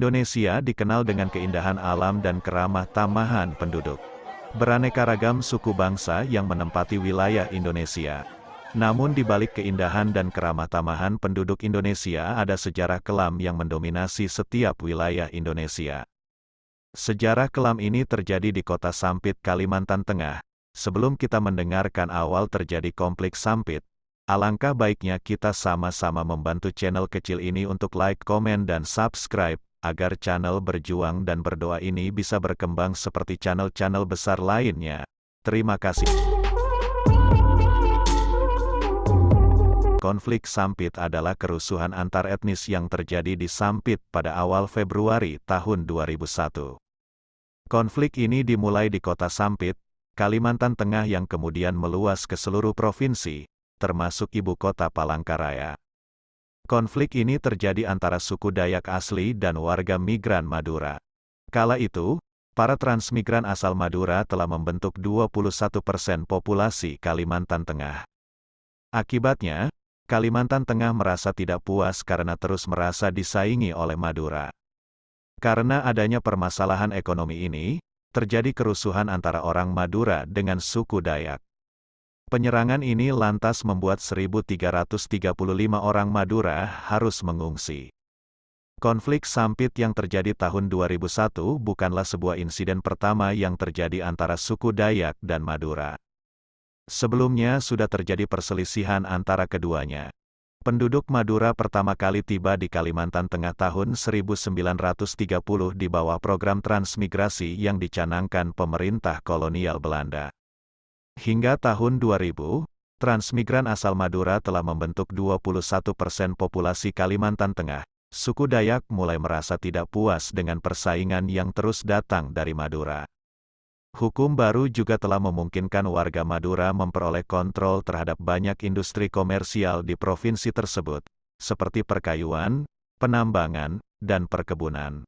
Indonesia dikenal dengan keindahan alam dan keramah tamahan penduduk. Beraneka ragam suku bangsa yang menempati wilayah Indonesia. Namun di balik keindahan dan keramah tamahan penduduk Indonesia ada sejarah kelam yang mendominasi setiap wilayah Indonesia. Sejarah kelam ini terjadi di kota Sampit, Kalimantan Tengah. Sebelum kita mendengarkan awal terjadi konflik Sampit, alangkah baiknya kita sama-sama membantu channel kecil ini untuk like, komen, dan subscribe, agar channel berjuang dan berdoa ini bisa berkembang seperti channel-channel besar lainnya. Terima kasih. Konflik Sampit adalah kerusuhan antar etnis yang terjadi di Sampit pada awal Februari tahun 2001. Konflik ini dimulai di kota Sampit, Kalimantan Tengah yang kemudian meluas ke seluruh provinsi, termasuk ibu kota Palangkaraya. Konflik ini terjadi antara suku Dayak asli dan warga migran Madura. Kala itu, para transmigran asal Madura telah membentuk 21% populasi Kalimantan Tengah. Akibatnya, Kalimantan Tengah merasa tidak puas karena terus merasa disaingi oleh Madura. Karena adanya permasalahan ekonomi ini, terjadi kerusuhan antara orang Madura dengan suku Dayak. Penyerangan ini lantas membuat 1.335 orang Madura harus mengungsi. Konflik Sampit yang terjadi tahun 2001 bukanlah sebuah insiden pertama yang terjadi antara suku Dayak dan Madura. Sebelumnya sudah terjadi perselisihan antara keduanya. Penduduk Madura pertama kali tiba di Kalimantan Tengah tahun 1930 di bawah program transmigrasi yang dicanangkan pemerintah kolonial Belanda. Hingga tahun 2000, transmigran asal Madura telah membentuk 21% populasi Kalimantan Tengah. Suku Dayak mulai merasa tidak puas dengan persaingan yang terus datang dari Madura. Hukum baru juga telah memungkinkan warga Madura memperoleh kontrol terhadap banyak industri komersial di provinsi tersebut, seperti perkayuan, penambangan, dan perkebunan.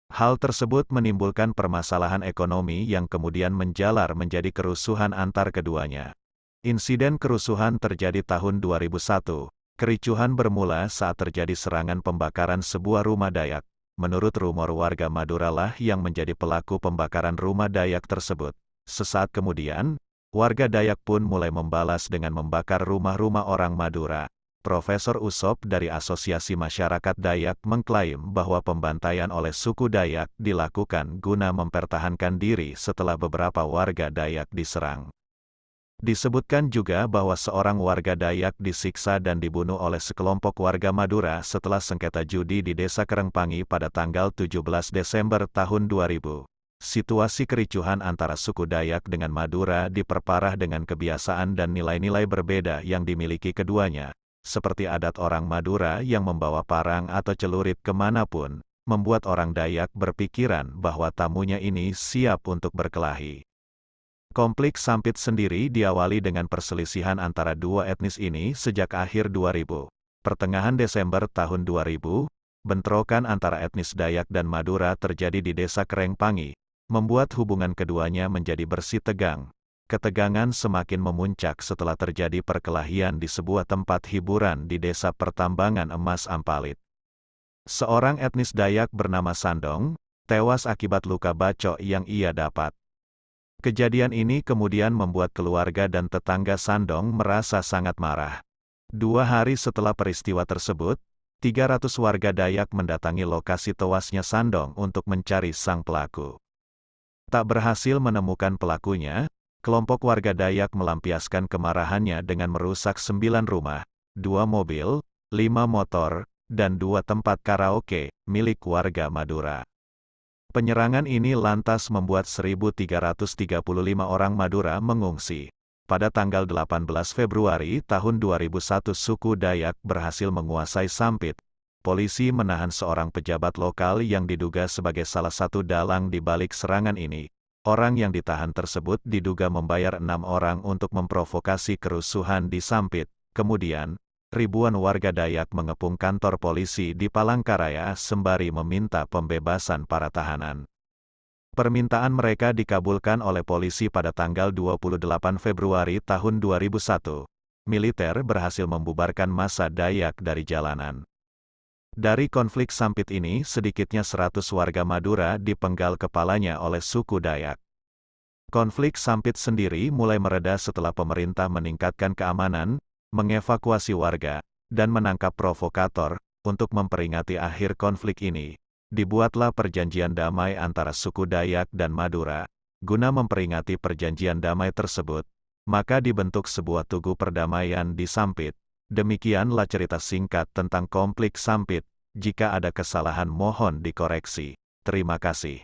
Hal tersebut menimbulkan permasalahan ekonomi yang kemudian menjalar menjadi kerusuhan antar keduanya. Insiden kerusuhan terjadi tahun 2001. Kericuhan bermula saat terjadi serangan pembakaran sebuah rumah Dayak. Menurut rumor warga Madura lah yang menjadi pelaku pembakaran rumah Dayak tersebut. Sesaat kemudian, warga Dayak pun mulai membalas dengan membakar rumah-rumah orang Madura. Profesor Usop dari Asosiasi Masyarakat Dayak mengklaim bahwa pembantaian oleh suku Dayak dilakukan guna mempertahankan diri setelah beberapa warga Dayak diserang. Disebutkan juga bahwa seorang warga Dayak disiksa dan dibunuh oleh sekelompok warga Madura setelah sengketa judi di Desa Kerengpangi pada tanggal 17 Desember tahun 2000. Situasi kericuhan antara suku Dayak dengan Madura diperparah dengan kebiasaan dan nilai-nilai berbeda yang dimiliki keduanya, seperti adat orang Madura yang membawa parang atau celurit kemanapun, membuat orang Dayak berpikiran bahwa tamunya ini siap untuk berkelahi. Konflik Sampit sendiri diawali dengan perselisihan antara dua etnis ini sejak akhir 2000. Pertengahan Desember tahun 2000, bentrokan antara etnis Dayak dan Madura terjadi di Desa Kerengpangi, membuat hubungan keduanya menjadi bersih tegang. Ketegangan semakin memuncak setelah terjadi perkelahian di sebuah tempat hiburan di Desa Pertambangan Emas Ampalit. Seorang etnis Dayak bernama Sandong, tewas akibat luka bacok yang ia dapat. Kejadian ini kemudian membuat keluarga dan tetangga Sandong merasa sangat marah. 2 hari setelah peristiwa tersebut, 300 warga Dayak mendatangi lokasi tewasnya Sandong untuk mencari sang pelaku. Tak berhasil menemukan pelakunya, kelompok warga Dayak melampiaskan kemarahannya dengan merusak 9 rumah, 2 mobil, 5 motor, dan 2 tempat karaoke milik warga Madura. Penyerangan ini lantas membuat 1.335 orang Madura mengungsi. Pada tanggal 18 Februari tahun 2001 suku Dayak berhasil menguasai Sampit. Polisi menahan seorang pejabat lokal yang diduga sebagai salah satu dalang di balik serangan ini. Orang yang ditahan tersebut diduga membayar 6 orang untuk memprovokasi kerusuhan di Sampit. Kemudian, ribuan warga Dayak mengepung kantor polisi di Palangkaraya sembari meminta pembebasan para tahanan. Permintaan mereka dikabulkan oleh polisi pada tanggal 28 Februari tahun 2001. Militer berhasil membubarkan massa Dayak dari jalanan. Dari konflik Sampit ini, sedikitnya 100 warga Madura dipenggal kepalanya oleh suku Dayak. Konflik Sampit sendiri mulai mereda setelah pemerintah meningkatkan keamanan, mengevakuasi warga, dan menangkap provokator. Untuk memperingati akhir konflik ini, dibuatlah perjanjian damai antara suku Dayak dan Madura. Guna memperingati perjanjian damai tersebut, maka dibentuk sebuah tugu perdamaian di Sampit. Demikianlah cerita singkat tentang konflik Sampit. Jika ada kesalahan mohon dikoreksi. Terima kasih.